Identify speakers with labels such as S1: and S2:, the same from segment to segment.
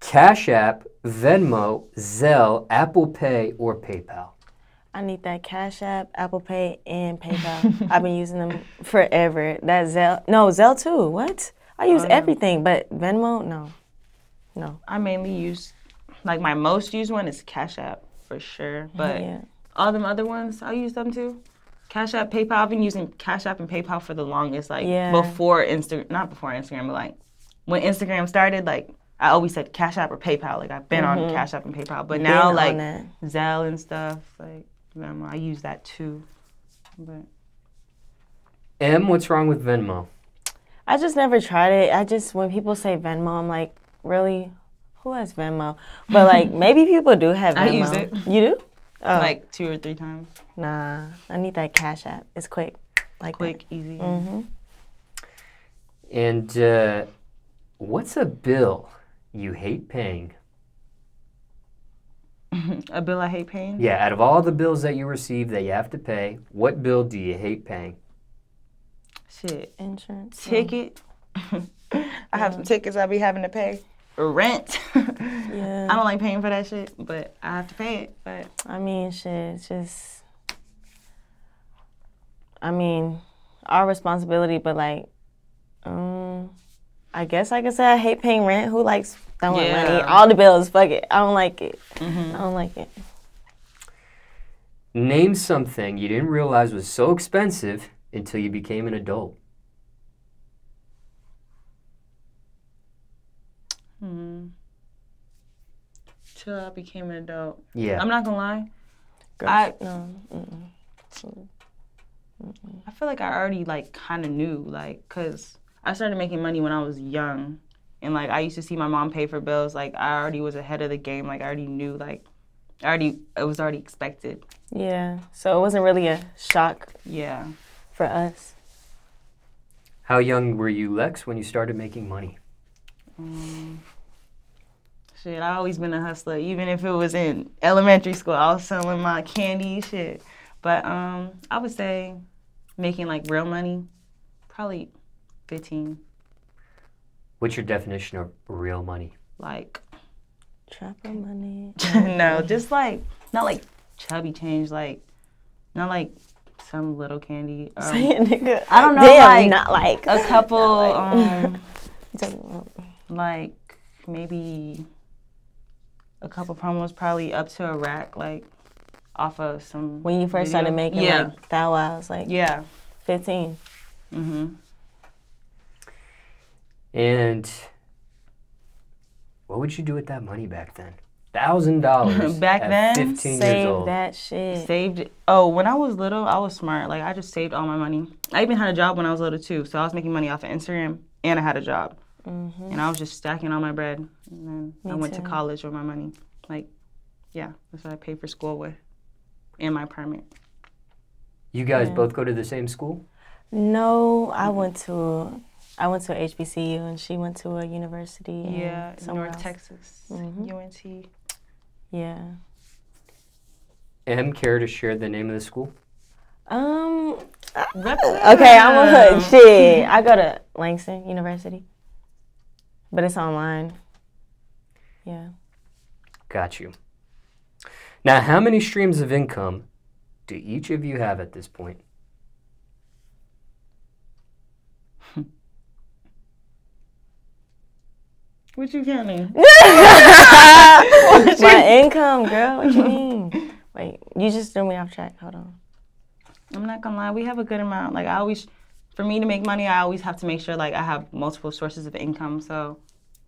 S1: Cash App, Venmo, Zelle, Apple Pay, or PayPal?
S2: I need that Cash App, Apple Pay, and PayPal. I've been using them forever. That Zelle too. What? I use everything, but Venmo, no.
S3: I mainly use, like my most used one is Cash App for sure, but all them other ones, I use them too. Cash App, PayPal, I've been using Cash App and PayPal for the longest, like before Instagram, not before Instagram, but like when Instagram started, like I always said Cash App or PayPal, like I've been on Cash App and PayPal, but now like Zelle and stuff, like Venmo, I use that too. But
S1: What's wrong with Venmo?
S2: I just never tried it. When people say Venmo, I'm like, really? Who has Venmo? But like maybe people do have Venmo.
S3: I use it.
S2: You do? Oh.
S3: Like 2 or 3 times.
S2: Nah, I need that Cash App. It's quick.
S3: Quick, easy.
S1: And what's a bill you hate paying?
S3: A bill I hate paying?
S1: Yeah, out of all the bills that you receive that you have to pay, what bill do you hate paying?
S3: Shit.
S2: Insurance.
S3: Ticket. I have some tickets I be having to pay. Rent. I don't like paying for that shit, but I have to pay it. But
S2: I mean, shit, it's just, our responsibility, but like, I guess I could say I hate paying rent. Who likes throwing money? All the bills, fuck it. I don't like it. I don't like it.
S1: Name something you didn't realize was so expensive until you became an adult.
S3: Till I became an adult.
S1: Yeah.
S3: I'm not gonna lie. I feel like I already like kind of knew, like, cause I started making money when I was young, and like I used to see my mom pay for bills. Like I already was ahead of the game. Like I already knew. Like it was already expected.
S2: Yeah. So it wasn't really a shock.
S3: Yeah.
S2: For us.
S1: How young were you, Lex, when you started making money?
S3: Shit, I always been a hustler. Even if it was in elementary school, I was selling my candy, shit. But I would say making like real money, probably 15.
S1: What's your definition of real money?
S3: Like
S2: trapper money.
S3: No, just like not like chubby change, like not like some little candy.
S2: Nigga.
S3: I don't know,
S2: damn,
S3: like
S2: not like
S3: a couple,
S2: like.
S3: like maybe a couple promos, probably up to a rack, like off of some.
S2: When you first started making like Thou Wows, like 15.
S1: And what would you do with that money back then? $1,000
S3: back then.
S1: 15 years old.
S2: Save that shit.
S3: Saved it. Oh, when I was little, I was smart. Like I just saved all my money. I even had a job when I was little too, so I was making money off of Instagram, and I had a job, and I was just stacking all my bread. And then I went to college with my money. Like, yeah, that's what I paid for school with, and my permit.
S1: You guys both go to the same school?
S2: No, I went to a HBCU, and she went to a university.
S3: Yeah, North
S2: else.
S3: Texas, UNT.
S2: Yeah.
S1: Care to share the name of the school?
S2: Okay, I'm a hood. Shit, I go to Langston University, but it's online. Yeah.
S1: Got you. Now, how many streams of income do each of you have at this point?
S3: What you counting?
S2: My income, girl. What you mean? Wait, you just threw me off track. Hold on.
S3: I'm not gonna lie. We have a good amount. Like for me to make money, I always have to make sure like I have multiple sources of income. So,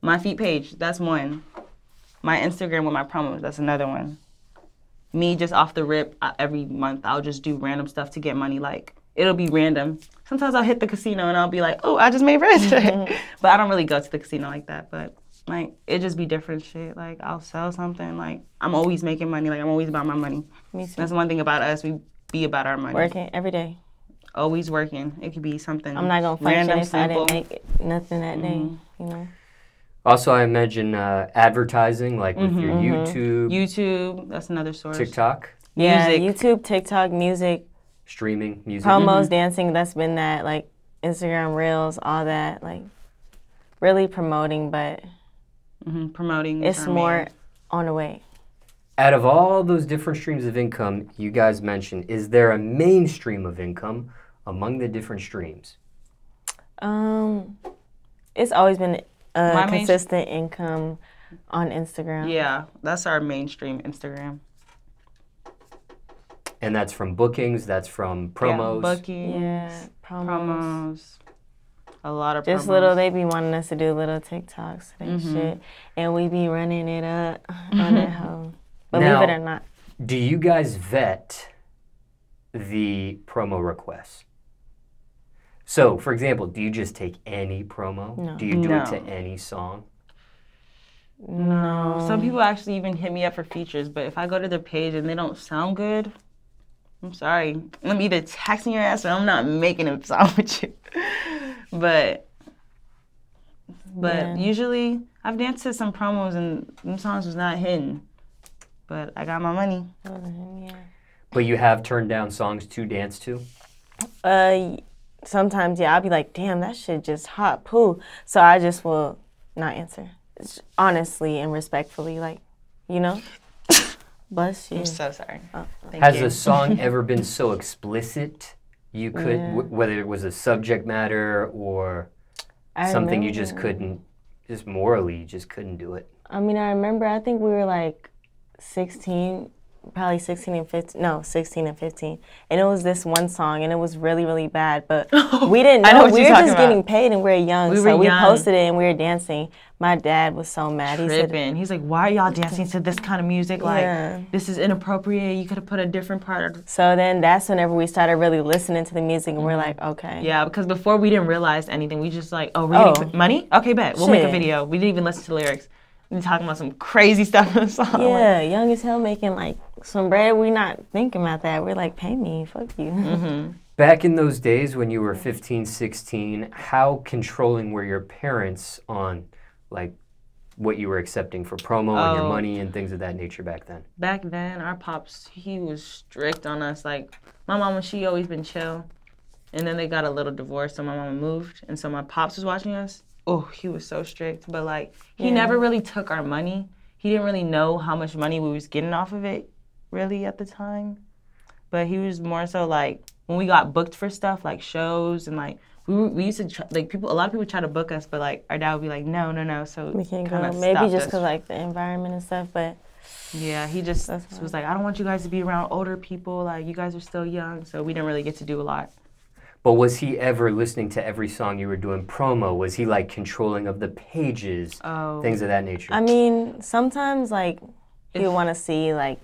S3: my feet page, that's one. My Instagram with my promos, that's another one. Me just off the rip, every month I'll just do random stuff to get money. Like it'll be random. Sometimes I'll hit the casino and I'll be like, oh, I just made bread today. But I don't really go to the casino like that. But like it just be different shit. Like I'll sell something. Like I'm always making money. Like I'm always about my money.
S2: Me too.
S3: That's one thing about us. We be about our money.
S2: Working every day.
S3: Always working. It could be something.
S2: I'm not gonna function
S3: random,
S2: if
S3: simple.
S2: I didn't make nothing that day. You know.
S1: Also, I imagine advertising, like with your YouTube.
S3: YouTube, that's another source.
S1: TikTok.
S2: Yeah,
S3: Music.
S2: YouTube, TikTok, music.
S1: Streaming, music.
S2: Promos, dancing, that's been that, like Instagram Reels, all that, like really promoting, but
S3: Promoting.
S2: It's more on the way.
S1: Out of all those different streams of income you guys mentioned, is there a main stream of income among the different streams?
S2: It's always been a consistent income on Instagram.
S3: Yeah, that's our mainstream Instagram.
S1: And that's from bookings, that's from promos?
S3: Yeah, bookings.
S2: Yeah, promos.
S3: A lot of
S2: just
S3: promos.
S2: Little, they be wanting us to do little TikToks and shit. And we be running it up on that hoe. Believe it or not.
S1: Do you guys vet the promo requests? So, for example, do you just take any promo?
S2: No.
S1: Do you do it to any song?
S2: No.
S3: Some people actually even hit me up for features, but if I go to their page and they don't sound good, I'm sorry. I'm either taxing your ass or I'm not making a song with you. But usually I've danced to some promos and them songs was not hitting. But I got my money.
S2: Yeah.
S1: But you have turned down songs to dance to?
S2: Sometimes, yeah, I'll be like, damn, that shit just hot poo. So I just will not answer. Honestly and respectfully, like, you know? Bless you.
S3: I'm so sorry.
S1: Has a song ever been so explicit you could, whether it was a subject matter or something you just couldn't, just morally, you just couldn't do it?
S2: I mean, I remember, I think we were like 16, probably 16 and 15, no, 16 and 15. And it was this one song, and it was really, really bad. But we didn't know. We were just getting paid, and we were young. So we posted it, and we were dancing. My dad was so mad. He said,
S3: he's like, why are y'all dancing to this kind of music? Like, this is inappropriate. You could have put a different part.
S2: So then that's whenever we started really listening to the music, and we're like, okay.
S3: Yeah, because before we didn't realize anything. We just like, we're getting money? Okay, bet. We'll make a video. We didn't even listen to the lyrics. We talking about some crazy stuff in the song.
S2: Yeah, young as hell, making like some bread. We're not thinking about that. We're like, pay me, fuck you.
S1: Back in those days when you were 15, 16, how controlling were your parents on like what you were accepting for promo and your money and things of that nature back then?
S3: Back then, our pops, he was strict on us. Like, my mama, she always been chill. And then they got a little divorce, so my mama moved. And so my pops was watching us. Oh, he was so strict. But, like, he never really took our money. He didn't really know how much money we was getting off of it, really, at the time. But he was more so, like, when we got booked for stuff, like shows and, like, we used to, like, a lot of people try to book us, but, like, our dad would be like, no. So
S2: we can't go. Maybe just because, like, the environment and stuff, but.
S3: Yeah, he just was like, I don't want you guys to be around older people. Like, you guys are still young. So we didn't really get to do a lot.
S1: But was he ever listening to every song you were doing promo? Was he like controlling of the pages, things of that nature?
S2: I mean, sometimes like he would want to see like,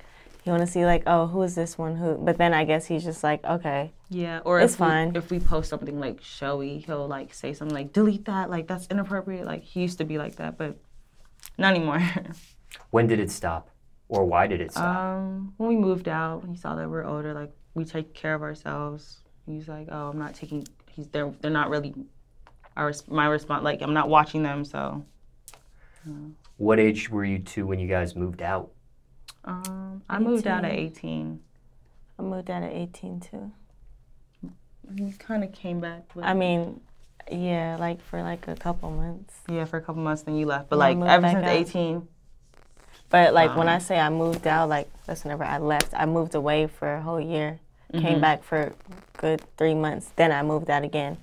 S2: oh, who is this one? Who? But then I guess he's just like, okay.
S3: Yeah, or
S2: it's fine.
S3: If we post something like showy, he'll like say something like, delete that, like that's inappropriate. Like he used to be like that, but not anymore.
S1: When did it stop? Or why did it stop?
S3: When we moved out, he saw that we're older, like we take care of ourselves. He's like, oh, I'm not taking. They're not really my response. Like I'm not watching them. So.
S1: What age were you two when you guys moved out?
S3: I moved out at 18.
S2: I moved out at 18 too.
S3: You kind of came back.
S2: I mean, yeah, like for like a couple months.
S3: Yeah, for a couple months, then you left. But like ever since 18.
S2: But like when I say I moved out, like that's whenever I left. I moved away for a whole year. Came back for a good 3 months. Then I moved out again.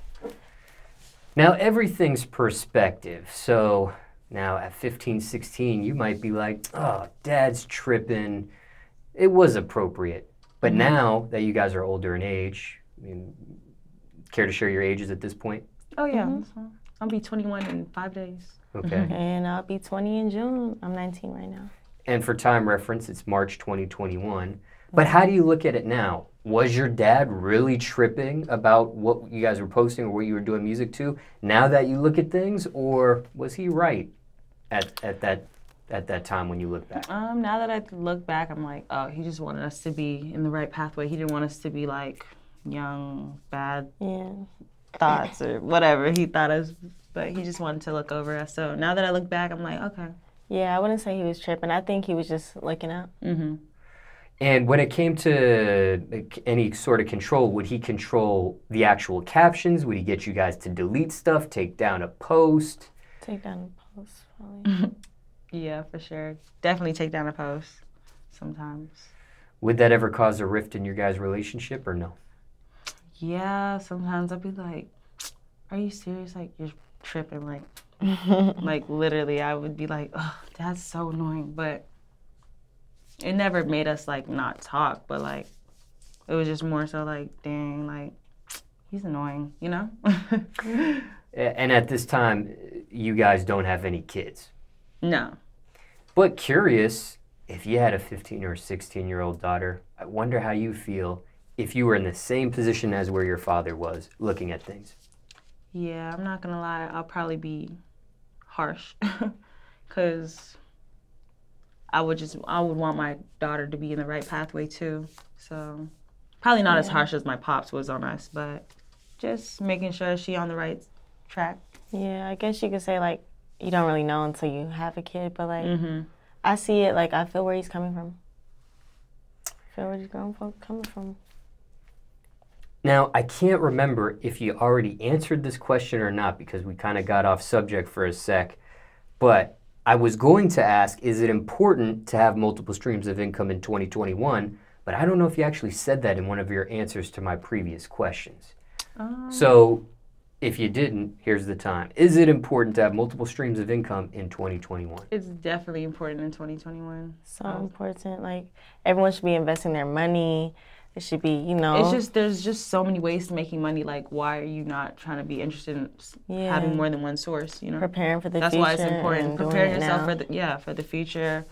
S1: Now, everything's perspective. So now at 15, 16, you might be like, oh, dad's tripping. It was appropriate. But now that you guys are older in age, I mean, care to share your ages at this point?
S3: Oh, yeah. I'll be 21 in 5 days.
S1: Okay.
S2: And I'll be 20 in June. I'm 19 right now.
S1: And for time reference, it's March 2021. But how do you look at it now? Was your dad really tripping about what you guys were posting or what you were doing music to now that you look at things, or was he right at that time when you look back?
S3: Now that I look back, I'm like, oh, he just wanted us to be in the right pathway. He didn't want us to be like young, bad thoughts or whatever he thought us, but he just wanted to look over us. So now that I look back, I'm like, okay.
S2: Yeah, I wouldn't say he was tripping. I think he was just looking out.
S1: And when it came to any sort of control, would he control the actual captions? Would he get you guys to delete stuff, take down a post?
S2: Take down a post, probably.
S3: Yeah, for sure. Definitely take down a post sometimes.
S1: Would that ever cause a rift in your guys' relationship or no?
S3: Yeah, sometimes I'll be like, are you serious? Like, you're tripping. Like, like literally, I would be like, oh, that's so annoying. But it never made us like not talk, but like, it was just more so like, dang, like, he's annoying, you know?
S1: And at this time, you guys don't have any kids.
S3: No.
S1: But curious, if you had a 15 or 16-year-old daughter, I wonder how you feel if you were in the same position as where your father was looking at things.
S3: Yeah, I'm not gonna lie, I'll probably be harsh because I would want my daughter to be in the right pathway too. So probably not as harsh as my pops was on us, but just making sure she on the right track.
S2: Yeah, I guess you could say like you don't really know until you have a kid, but like I see it, like I feel where he's coming from. I feel where he's coming from.
S1: Now, I can't remember if you already answered this question or not because we kind of got off subject for a sec, but I was going to ask, is it important to have multiple streams of income in 2021? But I don't know if you actually said that in one of your answers to my previous questions. So if you didn't, here's the time. Is it important to have multiple streams of income in 2021?
S3: It's definitely important in 2021.
S2: So important. Like, everyone should be investing their money. It should be, you know.
S3: It's just, there's just so many ways to making money. Like, why are you not trying to be interested in having more than one source, you know?
S2: Preparing for the
S3: That's
S2: future.
S3: That's why it's important. Preparing yourself
S2: now.
S3: for the future.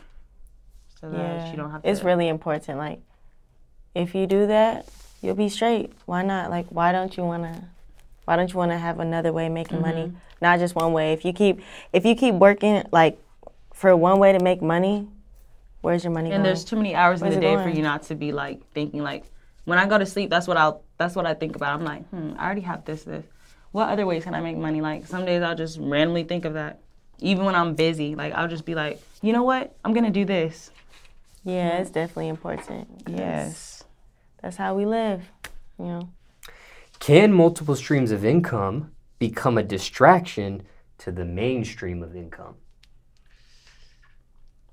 S3: So that you don't have to.
S2: It's really important. Like, if you do that, you'll be straight. Why not? Like, why don't you want to have another way of making money? Not just one way. If you keep working like for one way to make money, where's your money going?
S3: And there's too many hours in the day for you not to be like thinking like, when I go to sleep, that's what I think about. I'm like, I already have this. What other ways can I make money? Like some days I'll just randomly think of that. Even when I'm busy, like I'll just be like, you know what? I'm gonna do this.
S2: Yeah, it's definitely important.
S3: Yes.
S2: That's how we live, you know.
S1: Can multiple streams of income become a distraction to the main stream of income?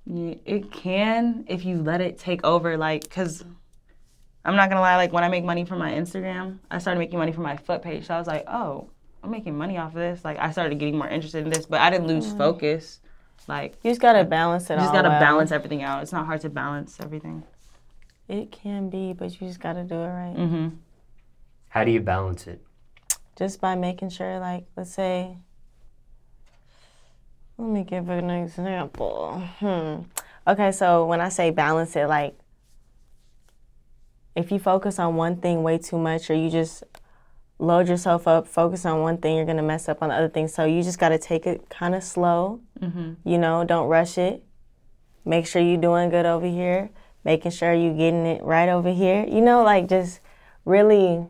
S3: Yeah, it can if you let it take over, like, because I'm not going to lie, like, when I make money from my Instagram, I started making money from my foot page. So I was like, oh, I'm making money off of this. Like, I started getting more interested in this, but I didn't lose focus. Like,
S2: you just got to balance it all.
S3: You just got to balance everything out. It's not hard to balance everything.
S2: It can be, but you just got to do it right.
S1: How do you balance it?
S2: Just by making sure, like, let's say, let me give an example. Okay, so when I say balance it, like, if you focus on one thing way too much or you just load yourself up, focus on one thing, you're going to mess up on the other thing. So you just got to take it kind of slow, you know, don't rush it. Make sure you're doing good over here, making sure you're getting it right over here. You know, like just really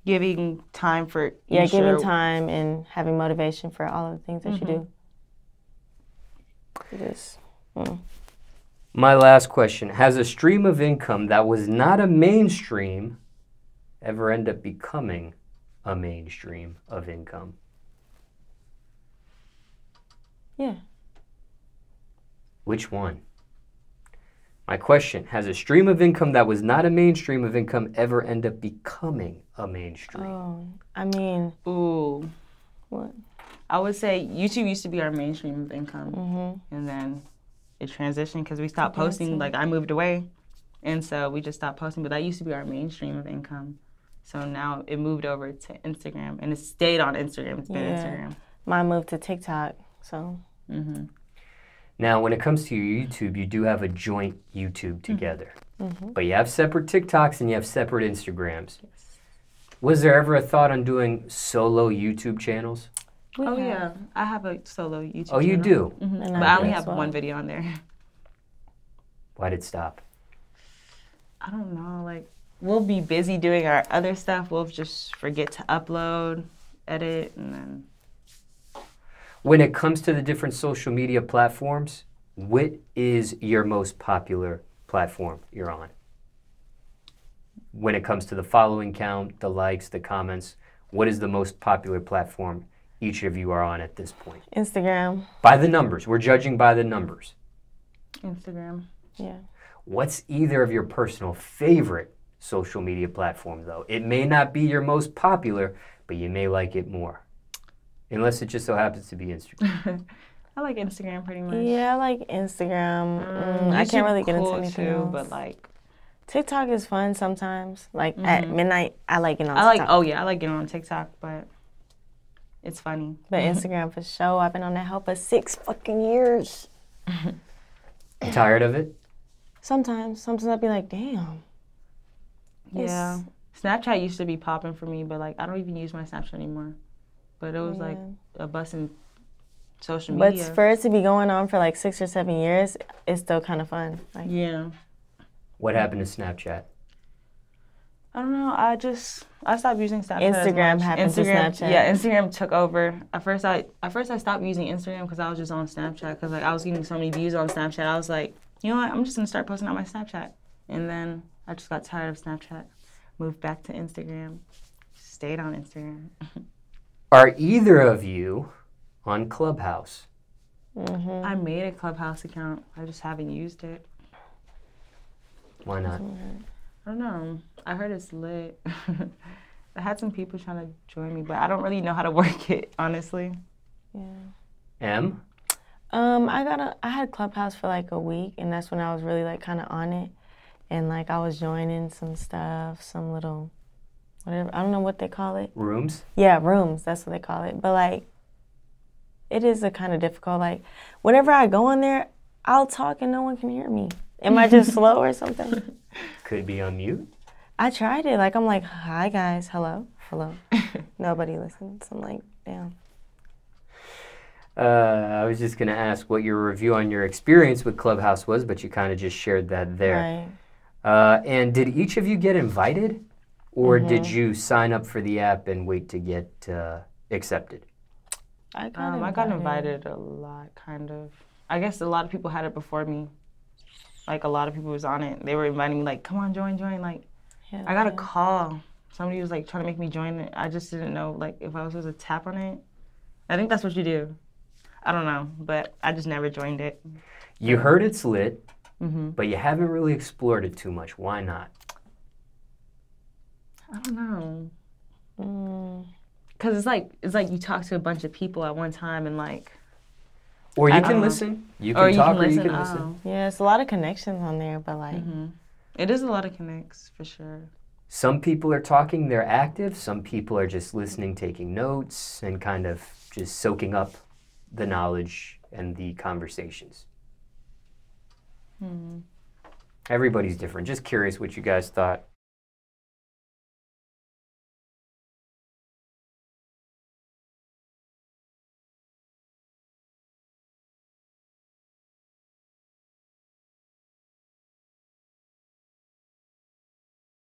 S3: giving time for
S2: giving time and having motivation for all of the things that you do. You just,
S1: My last question, has a stream of income that was not a mainstream ever end up becoming a mainstream of income?
S2: Yeah.
S1: Which one? My question, has a stream of income that was not a mainstream of income ever end up becoming a mainstream?
S2: Oh, I mean.
S3: Ooh.
S2: What?
S3: I would say YouTube used to be our mainstream of income. And then it transitioned because we stopped posting. Like, I moved away. And so we just stopped posting. But that used to be our mainstream of income. So now it moved over to Instagram. And it stayed on Instagram. It's been Instagram.
S2: Mine moved to TikTok, so.
S1: Now, when it comes to your YouTube, you do have a joint YouTube together. But you have separate TikToks and you have separate Instagrams.
S2: Yes.
S1: Was there ever a thought on doing solo YouTube channels?
S3: Yeah. I have a solo YouTube channel.
S1: Oh, you do?
S3: But I only have one video on there.
S1: Why did it stop?
S3: I don't know. Like, we'll be busy doing our other stuff. We'll just forget to upload, edit, and then...
S1: When it comes to the different social media platforms, what is your most popular platform you're on? When it comes to the following count, the likes, the comments, what is the most popular platform each of you are on at this point?
S2: Instagram.
S1: By the numbers. We're judging by the numbers.
S3: Instagram.
S2: Yeah.
S1: What's either of your personal favorite social media platform, though? It may not be your most popular, but you may like it more. Unless it just so happens to be Instagram.
S3: I like Instagram pretty much.
S2: Yeah, I like Instagram. I can't really get into anything else.
S3: But like
S2: TikTok is fun sometimes. Like at midnight, I like getting on TikTok.
S3: I like getting on TikTok, but it's funny.
S2: But Instagram for sure. I've been on that hell for 6 fucking years.
S1: Tired of it?
S2: Sometimes I'd be like, damn.
S3: Yeah. Snapchat used to be popping for me, but like I don't even use my Snapchat anymore. But it was like a busting social media.
S2: But for it to be going on for like 6 or 7 years, it's still kind of fun. Like,
S3: yeah.
S1: What happened to Snapchat?
S3: I don't know. I stopped using Snapchat.
S2: Instagram happened to Snapchat.
S3: Yeah, Instagram took over. At first I stopped using Instagram because I was just on Snapchat because like I was getting so many views on Snapchat. I was like, you know what? I'm just gonna start posting on my Snapchat. And then I just got tired of Snapchat. Moved back to Instagram. Stayed on Instagram.
S1: Are either of you on Clubhouse?
S3: I made a Clubhouse account. I just haven't used it.
S1: Why not?
S3: I don't know. I heard it's lit. I had some people trying to join me, but I don't really know how to work it, honestly.
S2: Yeah.
S1: M?
S2: I had Clubhouse for like a week, and that's when I was really like kind of on it, and like I was joining some stuff, some little, whatever, I don't know what they call it.
S1: Rooms?
S2: Yeah, rooms. That's what they call it. But like, it is a kind of difficult. Like, whenever I go on there, I'll talk and no one can hear me. Am I just slow or something?
S1: Could be on mute.
S2: I tried it. Like, I'm like, hi guys, hello. Nobody listens. I'm like, damn.
S1: I was just going to ask what your review on your experience with Clubhouse was, but you kind of just shared that there.
S2: Right.
S1: And did each of you get invited? Or did you sign up for the app and wait to get accepted?
S3: I got invited a lot, kind of. I guess a lot of people had it before me. Like, a lot of people was on it. They were inviting me, like, come on, join. Like,
S2: Yeah,
S3: I got a call. Somebody was, like, trying to make me join it. I just didn't know, like, if I was supposed to tap on it. I think that's what you do. I don't know, but I just never joined it.
S1: You heard it's lit, but you haven't really explored it too much. Why not?
S3: I don't know. Because it's like you talk to a bunch of people at one time and, like...
S1: Or you can listen. You can talk or you can listen.
S2: Yeah, it's a lot of connections on there, but like...
S3: It is a lot of connects, for sure.
S1: Some people are talking, they're active. Some people are just listening, taking notes, and kind of just soaking up the knowledge and the conversations. Everybody's different. Just curious what you guys thought.